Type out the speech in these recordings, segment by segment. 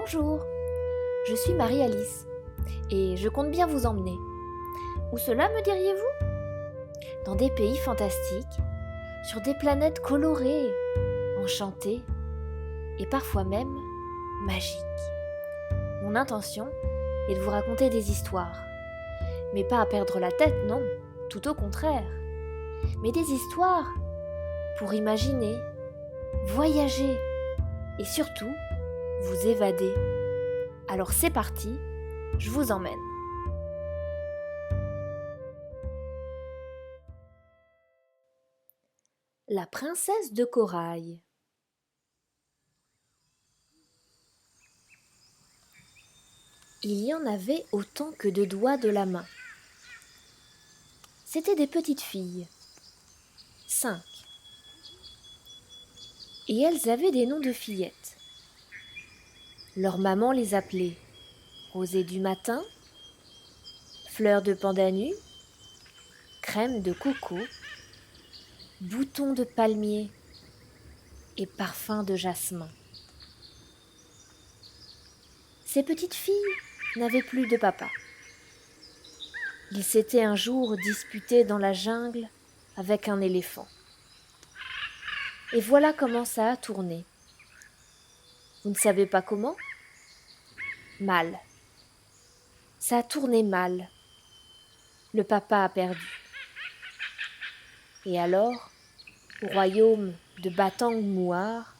Bonjour, je suis Marie-Alice et je compte bien vous emmener. Où cela, me diriez-vous? Dans des pays fantastiques, sur des planètes colorées, enchantées et parfois même magiques. Mon intention est de vous raconter des histoires, mais pas à perdre la tête, non, tout au contraire. Mais des histoires pour imaginer, voyager et surtout vous évader. Alors c'est parti, je vous emmène. La princesse de corail. Il y en avait autant que de doigts de la main. C'étaient des petites filles, 5. Et elles avaient des noms de fillettes. Leur maman les appelait Rosée du matin, Fleur de pandanus, Crème de coco, Bouton de palmier et Parfum de jasmin. Ces petites filles n'avaient plus de papa. Ils s'étaient un jour disputés dans la jungle avec un éléphant. Et voilà comment ça a tourné. Vous ne savez pas comment? Mal. Ça a tourné mal. Le papa a perdu. Et alors, au royaume de Batang Mouar,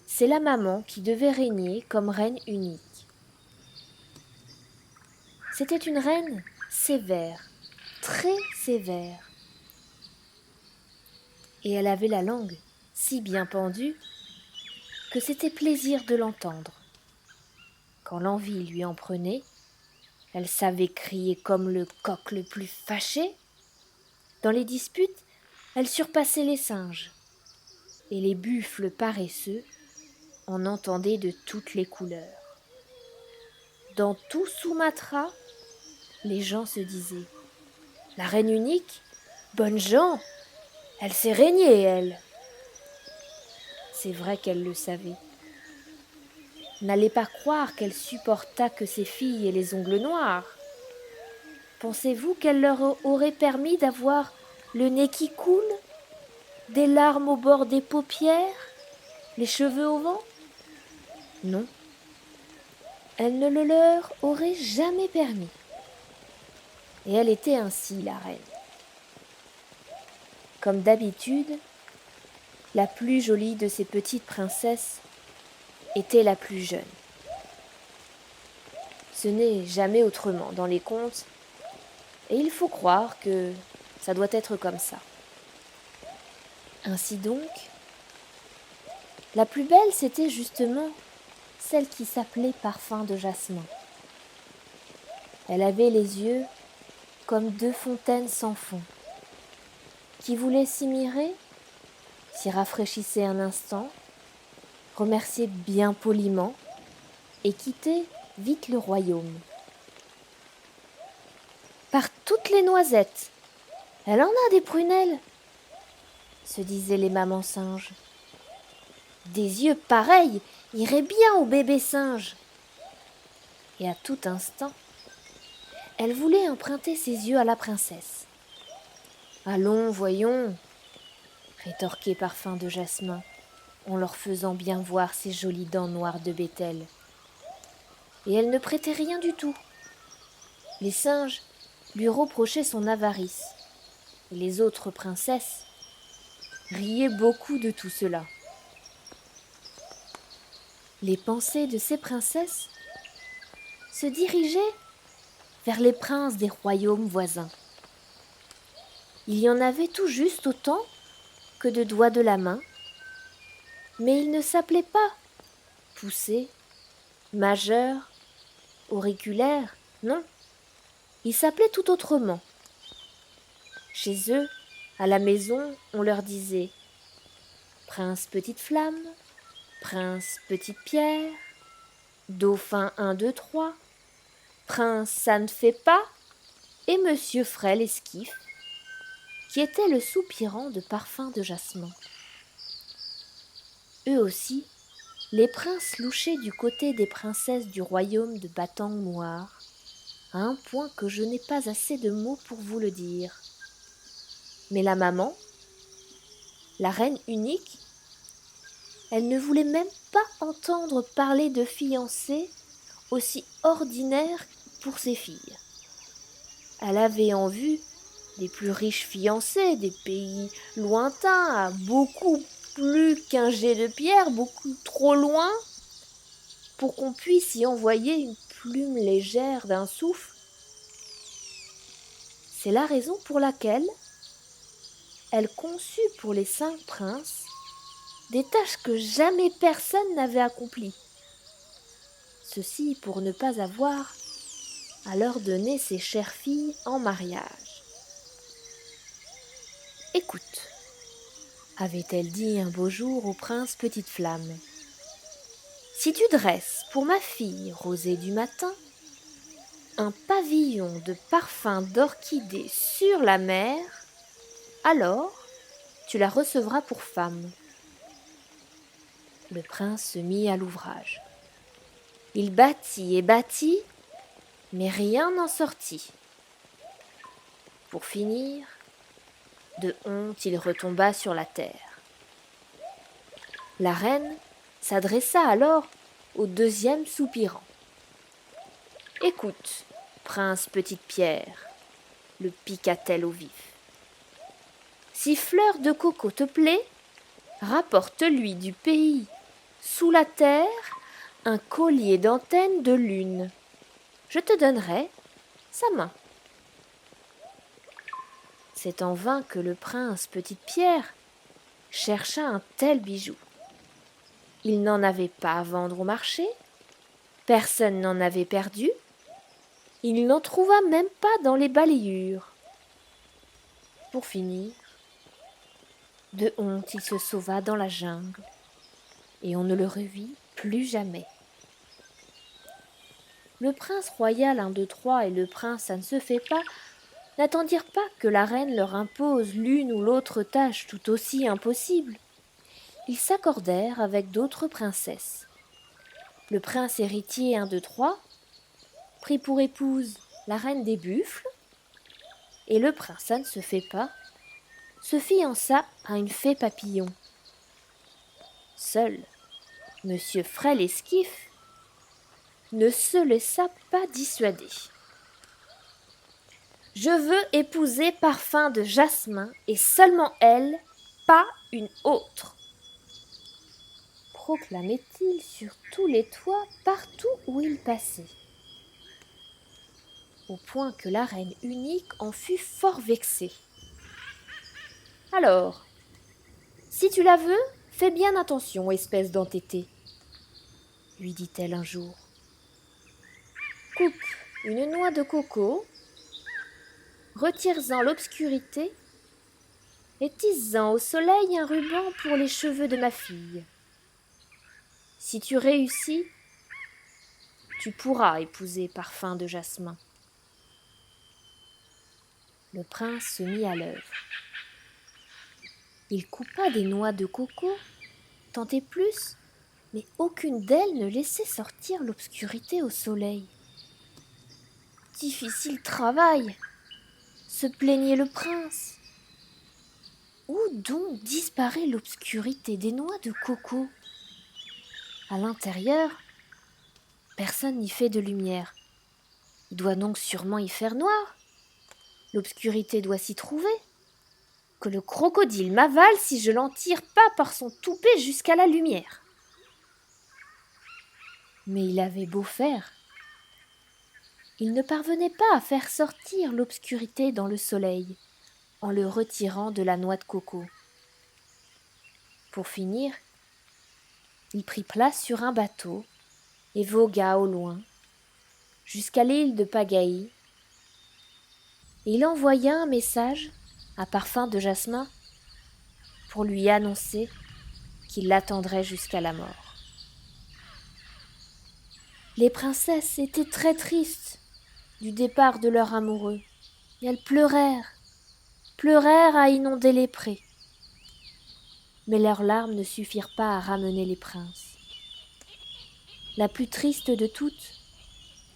c'est la maman qui devait régner comme reine unique. C'était une reine sévère, très sévère. Et elle avait la langue si bien pendue que c'était plaisir de l'entendre. Quand l'envie lui en prenait, elle savait crier comme le coq le plus fâché. Dans les disputes, elle surpassait les singes. Et les buffles paresseux en entendaient de toutes les couleurs. Dans tout Sumatra, les gens se disaient « La reine unique, bonne gens, elle sait régner, elle !» C'est vrai qu'elle le savait. N'allez pas croire qu'elle supporta que ses filles aient les ongles noirs. Pensez-vous qu'elle leur aurait permis d'avoir le nez qui coule, des larmes au bord des paupières, les cheveux au vent? Non. Elle ne le leur aurait jamais permis. Et elle était ainsi, la reine. Comme d'habitude, la plus jolie de ces petites princesses était la plus jeune. Ce n'est jamais autrement dans les contes, et il faut croire que ça doit être comme ça. Ainsi donc, la plus belle, c'était justement celle qui s'appelait Parfum de jasmin. Elle avait les yeux comme 2 fontaines sans fond, qui voulaient s'y mirer, s'y rafraîchissaient un instant, remercier bien poliment et quitter vite le royaume. Par toutes les noisettes, elle en a des prunelles, se disaient les mamans singes. Des yeux pareils iraient bien au bébé singe. Et à tout instant, elle voulait emprunter ses yeux à la princesse. Allons, voyons, rétorquait Parfum de jasmin, en leur faisant bien voir ses jolies dents noires de bétel. Et elle ne prêtait rien du tout. Les singes lui reprochaient son avarice, et les autres princesses riaient beaucoup de tout cela. Les pensées de ces princesses se dirigeaient vers les princes des royaumes voisins. Il y en avait tout juste autant que de doigts de la main, mais ils ne s'appelaient pas Poussée, Majeur, Auriculaire, non, ils s'appelaient tout autrement. Chez eux, à la maison, on leur disait Prince Petite Flamme, Prince Petite Pierre, Dauphin 1, 2, 3, Prince ça ne fait pas, et Monsieur Frêle Esquif, qui était le soupirant de Parfum de jasmin. Eux aussi les princes louchaient du côté des princesses du royaume de Batang Noir, à un point que je n'ai pas assez de mots pour vous le dire. Mais la maman, la reine unique, elle ne voulait même pas entendre parler de fiancés aussi ordinaires pour ses filles. Elle avait en vue des plus riches fiancés des pays lointains, à beaucoup plus qu'un jet de pierre, beaucoup trop loin, pour qu'on puisse y envoyer une plume légère d'un souffle. C'est la raison pour laquelle elle conçut pour les 5 princes des tâches que jamais personne n'avait accomplies. Ceci pour ne pas avoir à leur donner ses chères filles en mariage. « Écoute, avait-elle dit un beau jour au prince Petite Flamme, si tu dresses pour ma fille Rosée du matin un pavillon de parfums d'orchidées sur la mer, alors tu la recevras pour femme. » Le prince se mit à l'ouvrage. Il bâtit et bâtit, mais rien n'en sortit. Pour finir, de honte, il retomba sur la terre. La reine s'adressa alors au 2e soupirant. « Écoute, prince Petite Pierre, le piqua-t-elle au vif. Si Fleur de Coco te plaît, rapporte-lui du pays, sous la terre, un collier d'antennes de lune. Je te donnerai sa main. » C'est en vain que le prince Petite Pierre chercha un tel bijou. Il n'en avait pas à vendre au marché, personne n'en avait perdu, il n'en trouva même pas dans les balayures. Pour finir, de honte, il se sauva dans la jungle, et on ne le revit plus jamais. Le prince royal 1, 2, 3 et le prince ça ne se fait pas n'attendirent pas que la reine leur impose l'une ou l'autre tâche tout aussi impossible. Ils s'accordèrent avec d'autres princesses. Le prince héritier 1, 2, 3 prit pour épouse la reine des buffles, et le prince ça ne se fait pas se fiança à une fée papillon. Seul Monsieur Frêle Esquif ne se laissa pas dissuader. « Je veux épouser Parfum de Jasmin, et seulement elle, pas une autre !» proclamait-il sur tous les toits, partout où il passait. Au point que la reine unique en fut fort vexée. « Alors, si tu la veux, fais bien attention, espèce d'entêté, » lui dit-elle un jour. « Coupe une noix de coco, retire-en l'obscurité et tisse-en au soleil un ruban pour les cheveux de ma fille. Si tu réussis, tu pourras épouser Parfum de Jasmin. » Le prince se mit à l'œuvre. Il coupa des noix de coco, tant et plus, mais aucune d'elles ne laissait sortir l'obscurité au soleil. « Difficile travail !» se plaignait le prince. « Où donc disparaît l'obscurité des noix de coco ? À l'intérieur, personne n'y fait de lumière. Il doit donc sûrement y faire noir. L'obscurité doit s'y trouver. Que le crocodile m'avale si je n'en tire pas par son toupet jusqu'à la lumière. » Mais il avait beau faire, il ne parvenait pas à faire sortir l'obscurité dans le soleil en le retirant de la noix de coco. Pour finir, il prit place sur un bateau et vogua au loin, jusqu'à l'île de Pagaï. Il envoya un message à Parfum de Jasmin pour lui annoncer qu'il l'attendrait jusqu'à la mort. Les princesses étaient très tristes du départ de leur amoureux, et elles pleurèrent à inonder les prés. Mais leurs larmes ne suffirent pas à ramener les princes. la plus triste de toutes,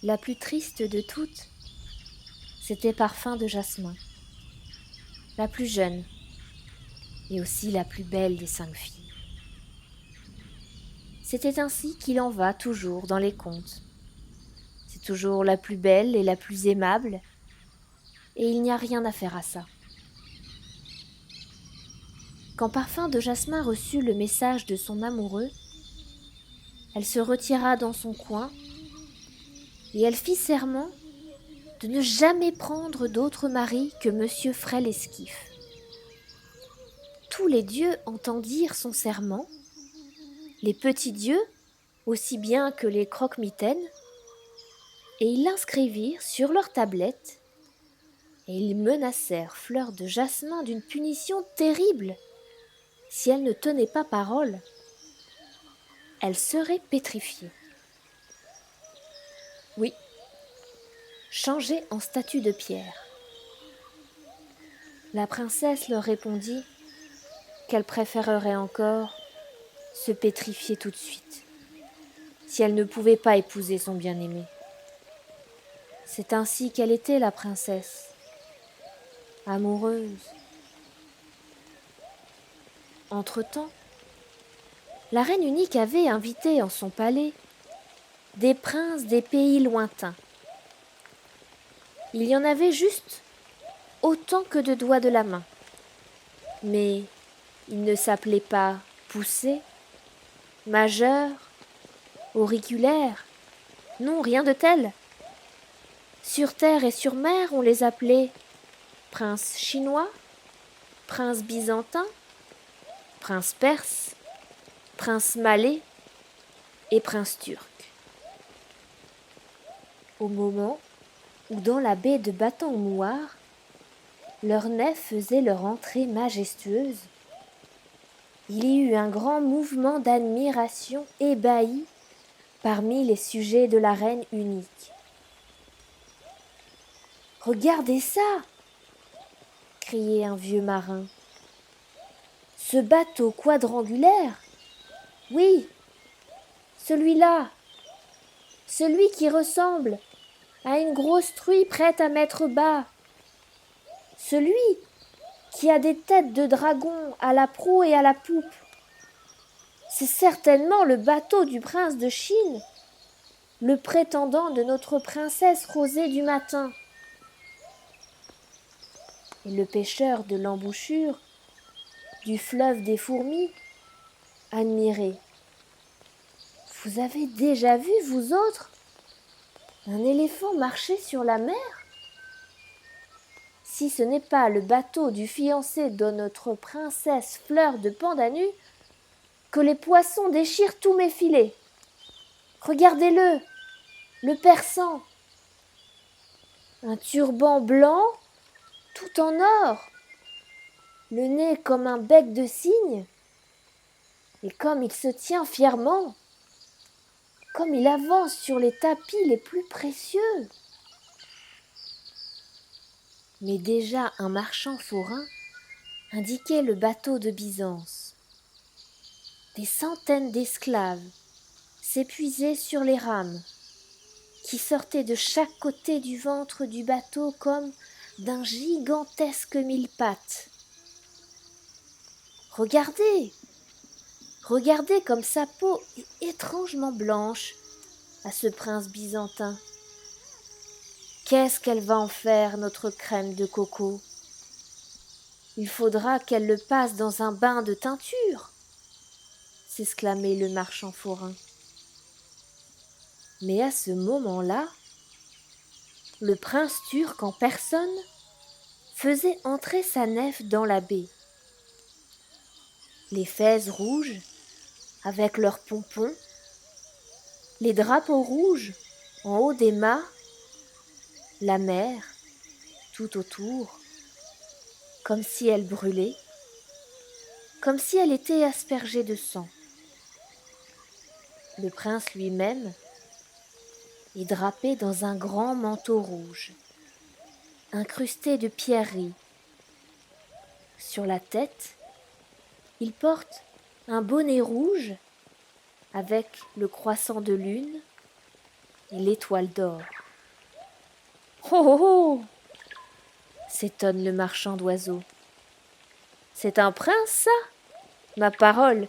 la plus triste de toutes, c'était Parfum de Jasmin, la plus jeune et aussi la plus belle des 5 filles. C'est ainsi qu'il en va toujours dans les contes. C'est toujours la plus belle et la plus aimable, et il n'y a rien à faire à ça. Quand Parfum de Jasmin reçut le message de son amoureux, elle se retira dans son coin et elle fit serment de ne jamais prendre d'autre mari que Monsieur Frêle-Esquif. Tous les dieux entendirent son serment, les petits dieux aussi bien que les croque-mitaines, et ils l'inscrivirent sur leur tablette, et ils menacèrent Fleur de Jasmin d'une punition terrible. Si elle ne tenait pas parole, elle serait pétrifiée. Oui, changée en statue de pierre. La princesse leur répondit qu'elle préférerait encore se pétrifier tout de suite, si elle ne pouvait pas épouser son bien-aimé. C'est ainsi qu'elle était, la princesse, amoureuse. Entre-temps, la reine unique avait invité en son palais des princes des pays lointains. Il y en avait juste autant que de doigts de la main. Mais ils ne s'appelaient pas Poussé, Majeur, Auriculaire, non, rien de tel. Sur terre et sur mer, on les appelait prince chinois, prince byzantin, prince perse, prince malais et prince turc. Au moment où dans la baie de Bâton-Mouar, leurs nefs faisaient leur entrée majestueuse, il y eut un grand mouvement d'admiration ébahi parmi les sujets de la reine unique. « Regardez ça !» criait un vieux marin. « Ce bateau quadrangulaire ? Oui, celui-là, celui qui ressemble à une grosse truie prête à mettre bas, celui qui a des têtes de dragon à la proue et à la poupe. C'est certainement le bateau du prince de Chine, le prétendant de notre princesse Rosée du Matin. » Et le pêcheur de l'embouchure du fleuve des fourmis admirait. « Vous avez déjà vu, vous autres, un éléphant marcher sur la mer ? Si ce n'est pas le bateau du fiancé de notre princesse Fleur de Pandanu, que les poissons déchirent tous mes filets. Regardez-le, le persan, un turban blanc tout en or, le nez comme un bec de cygne, et comme il se tient fièrement, comme il avance sur les tapis les plus précieux. » Mais déjà un marchand forain indiquait le bateau de Byzance. Des centaines d'esclaves s'épuisaient sur les rames, qui sortaient de chaque côté du ventre du bateau comme d'un gigantesque mille-pattes. Regardez, regardez comme sa peau est étrangement blanche à ce prince byzantin. Qu'est-ce qu'elle va en faire, notre crème de coco ? Il faudra qu'elle le passe dans un bain de teinture, s'exclamait le marchand forain. Mais à ce moment-là, le prince turc en personne faisait entrer sa nef dans la baie. Les fez rouges, avec leurs pompons, les drapeaux rouges en haut des mâts, la mer tout autour, comme si elle brûlait, comme si elle était aspergée de sang. Le prince lui-même est drapé dans un grand manteau rouge, incrusté de pierreries. Sur la tête, il porte un bonnet rouge avec le croissant de lune et l'étoile d'or. « Oh oh oh !» s'étonne le marchand d'oiseaux. « C'est un prince, ça ? Ma parole,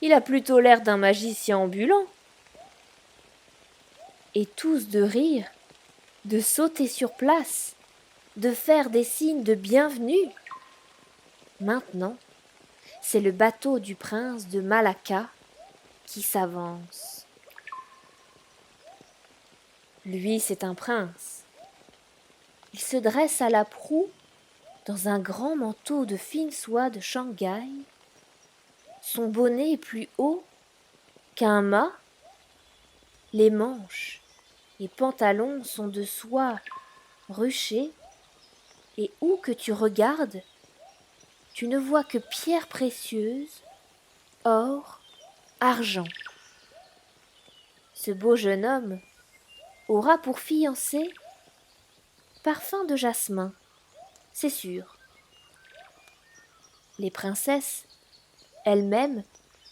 il a plutôt l'air d'un magicien ambulant. » Et tous de rire, de sauter sur place, de faire des signes de bienvenue. Maintenant, c'est le bateau du prince de Malacca qui s'avance. Lui, c'est un prince. Il se dresse à la proue dans un grand manteau de fine soie de Shanghai. Son bonnet est plus haut qu'un mât. Les manches et pantalons sont de soie ruchée, et où que tu regardes, tu ne vois que pierres précieuses, or, argent. Ce beau jeune homme aura pour fiancé Parfum de jasmin, c'est sûr. Les princesses, elles-mêmes,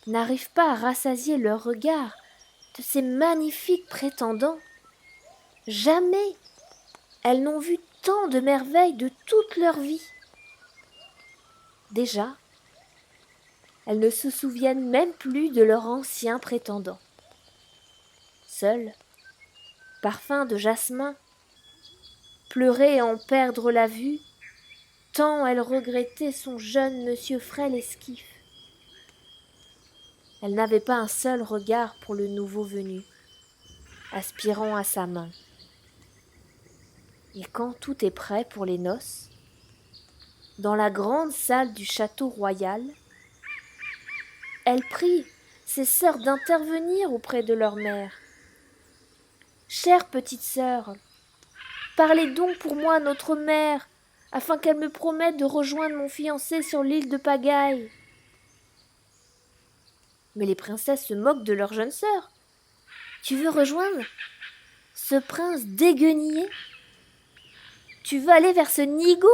n'arrivent pas à rassasier leur regard de ces magnifiques prétendants. Jamais elles n'ont vu tant de merveilles de toute leur vie. Déjà, elles ne se souviennent même plus de leur ancien prétendant. Seul Parfum de jasmin pleurait à en perdre la vue, tant elle regrettait son jeune monsieur frêle esquif. Elle n'avait pas un seul regard pour le nouveau venu, aspirant à sa main. Et quand tout est prêt pour les noces, dans la grande salle du château royal, elle prie ses sœurs d'intervenir auprès de leur mère. « Chère petite sœur, parlez donc pour moi à notre mère, afin qu'elle me promette de rejoindre mon fiancé sur l'île de Pagaille. » Mais les princesses se moquent de leur jeune sœur. « Tu veux rejoindre ce prince déguenillé ? Tu veux aller vers ce nigaud ?»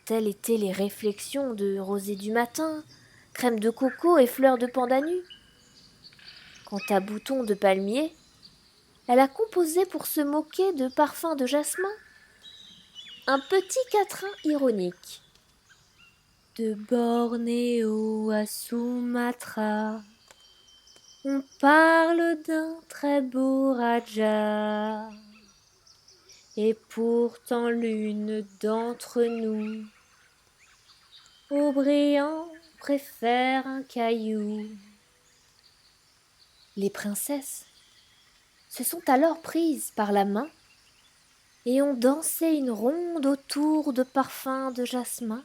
Telles étaient les réflexions de Rosée du matin, Crème de coco et Fleur de pandanus. Quant à Bouton de palmier, elle a composé pour se moquer de Parfum de jasmin un petit quatrain ironique. De Bornéo à Sumatra, on parle d'un très beau Raja, et pourtant l'une d'entre nous au brillant préfère un caillou. Les princesses se sont alors prises par la main et ont dansé une ronde autour de Parfum de jasmin,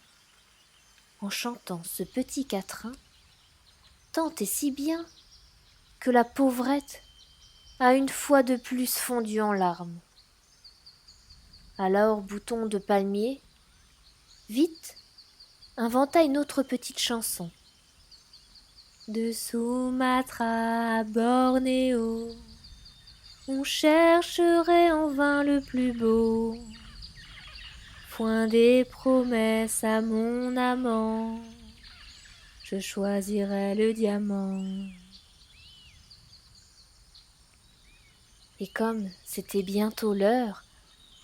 en chantant ce petit quatrain tant et si bien que la pauvrette a une fois de plus fondu en larmes. Alors Bouton de palmier, vite, inventa une autre petite chanson. De Sumatra à Bornéo, on chercherait en vain le plus beau. Point des promesses à mon amant, je choisirai le diamant. Et comme c'était bientôt l'heure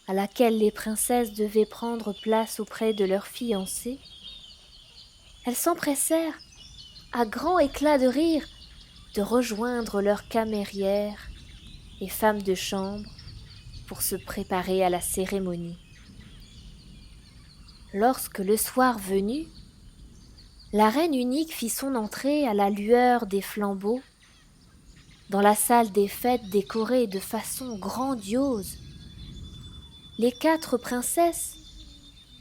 à laquelle les princesses devaient prendre place auprès de leurs fiancés, elles s'empressèrent, à grand éclat de rire, de rejoindre leurs camérières et femmes de chambre pour se préparer à la cérémonie. Lorsque le soir venu, la reine unique fit son entrée à la lueur des flambeaux, dans la salle des fêtes décorée de façon grandiose. Les 4 princesses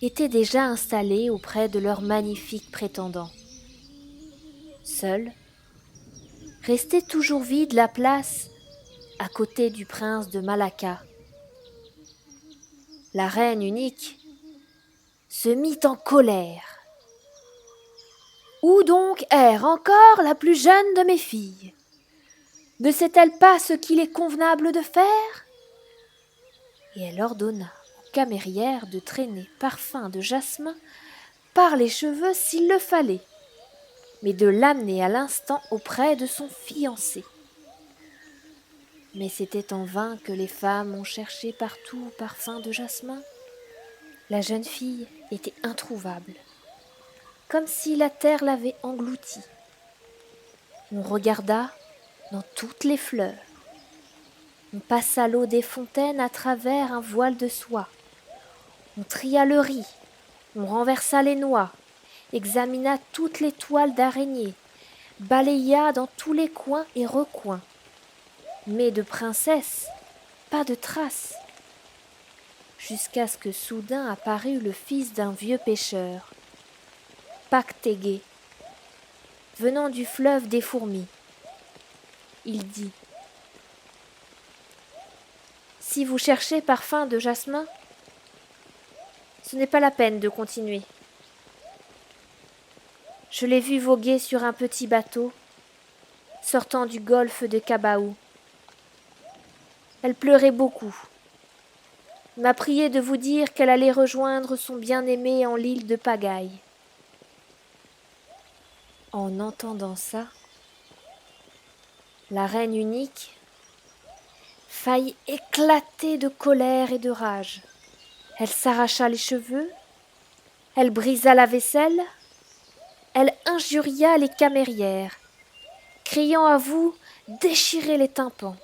étaient déjà installées auprès de leurs magnifiques prétendants. Seule, restait toujours vide la place à côté du prince de Malacca. La reine unique se mit en colère. « Où donc erre encore la plus jeune de mes filles ? Ne sait-elle pas ce qu'il est convenable de faire ?» Et elle ordonna aux camérières de traîner Parfum de jasmin par les cheveux s'il le fallait. mais de l'amener à l'instant auprès de son fiancé. Mais c'était en vain que les femmes ont cherché partout parfum de jasmin. La jeune fille était introuvable, comme si la terre l'avait engloutie. On regarda dans toutes les fleurs. On passa l'eau des fontaines à travers un voile de soie. On tria le riz, on renversa les noix, examina toutes les toiles d'araignée, balaya dans tous les coins et recoins. Mais de princesse, pas de trace. Jusqu'à ce que soudain apparut le fils d'un vieux pêcheur, Paktégué, venant du fleuve des fourmis. Il dit : « Si vous cherchez parfum de jasmin, ce n'est pas la peine de continuer. Je l'ai vu voguer sur un petit bateau, sortant du golfe de Kabaou. Elle pleurait beaucoup. Il m'a prié de vous dire qu'elle allait rejoindre son bien-aimé en l'île de Pagaille. » En entendant ça, la reine unique faillit éclater de colère et de rage. Elle s'arracha les cheveux, elle brisa la vaisselle, elle injuria les camérières, criant à vous déchirer les tympans.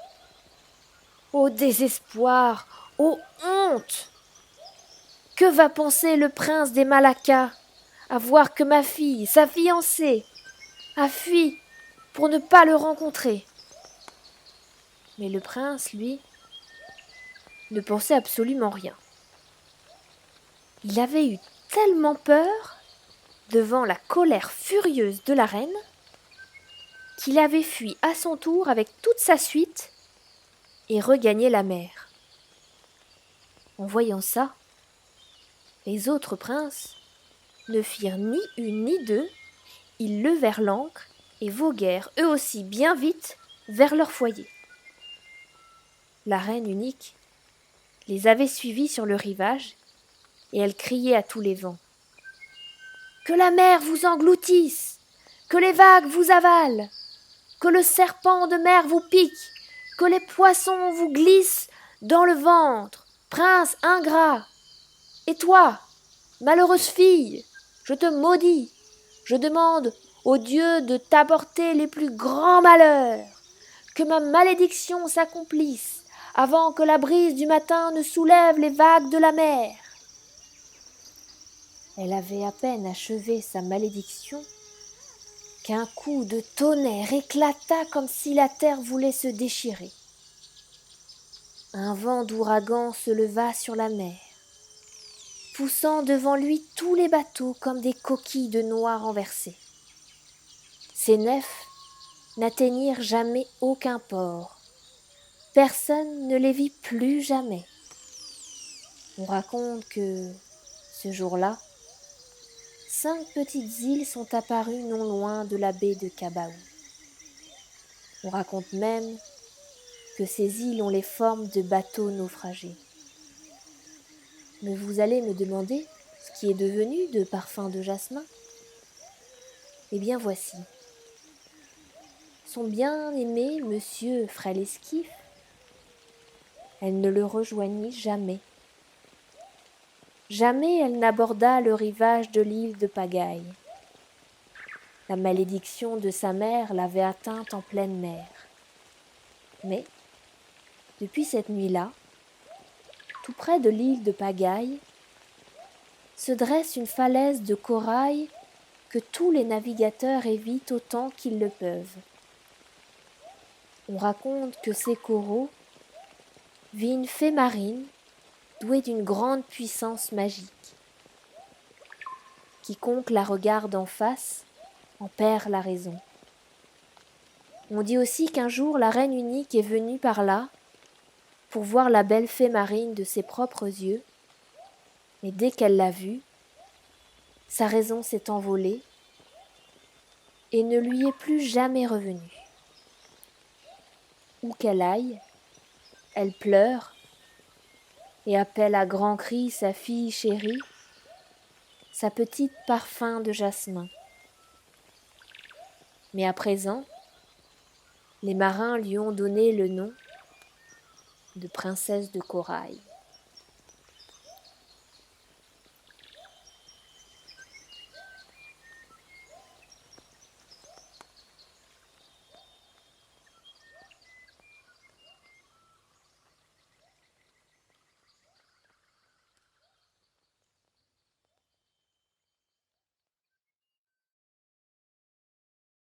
Ô désespoir, ô honte! Que va penser le prince des Malakas à voir que ma fille, sa fiancée, a fui pour ne pas le rencontrer? Mais le prince, lui, ne pensait absolument rien. Il avait eu tellement peur devant la colère furieuse de la reine qu'il avait fui à son tour avec toute sa suite et regagné la mer. En voyant ça, les autres princes ne firent ni une ni deux, ils levèrent l'ancre et voguèrent eux aussi bien vite vers leur foyer. La reine unique les avait suivis sur le rivage et elle criait à tous les vents : « Que la mer vous engloutisse, que les vagues vous avalent, que le serpent de mer vous pique, que les poissons vous glissent dans le ventre, prince ingrat. Et toi, malheureuse fille, je te maudis, je demande au Dieu de t'apporter les plus grands malheurs, que ma malédiction s'accomplisse avant que la brise du matin ne soulève les vagues de la mer. » Elle avait à peine achevé sa malédiction qu'un coup de tonnerre éclata comme si la terre voulait se déchirer. Un vent d'ouragan se leva sur la mer, poussant devant lui tous les bateaux comme des coquilles de noix renversées. Ces nefs n'atteignirent jamais aucun port. Personne ne les vit plus jamais. On raconte que, ce jour-là, 5 petites îles sont apparues non loin de la baie de Kabaou. On raconte même que ces îles ont les formes de bateaux naufragés. Mais vous allez me demander ce qui est devenu de Parfum de Jasmin ? Eh bien voici. Son bien-aimé monsieur Frêle Esquif, elle ne le rejoignit jamais. Jamais elle n'aborda le rivage de l'île de Pagaille. La malédiction de sa mère l'avait atteinte en pleine mer. Mais, depuis cette nuit-là, tout près de l'île de Pagaille, se dresse une falaise de corail que tous les navigateurs évitent autant qu'ils le peuvent. On raconte que ces coraux vit une fée marine douée d'une grande puissance magique. Quiconque la regarde en face en perd la raison. On dit aussi qu'un jour la reine unique est venue par là pour voir la belle fée marine de ses propres yeux, mais dès qu'elle l'a vue, sa raison s'est envolée et ne lui est plus jamais revenue. Où qu'elle aille, elle pleure et appelle à grands cris sa fille chérie, sa petite Parfum de Jasmin. Mais à présent, les marins lui ont donné le nom de princesse de corail.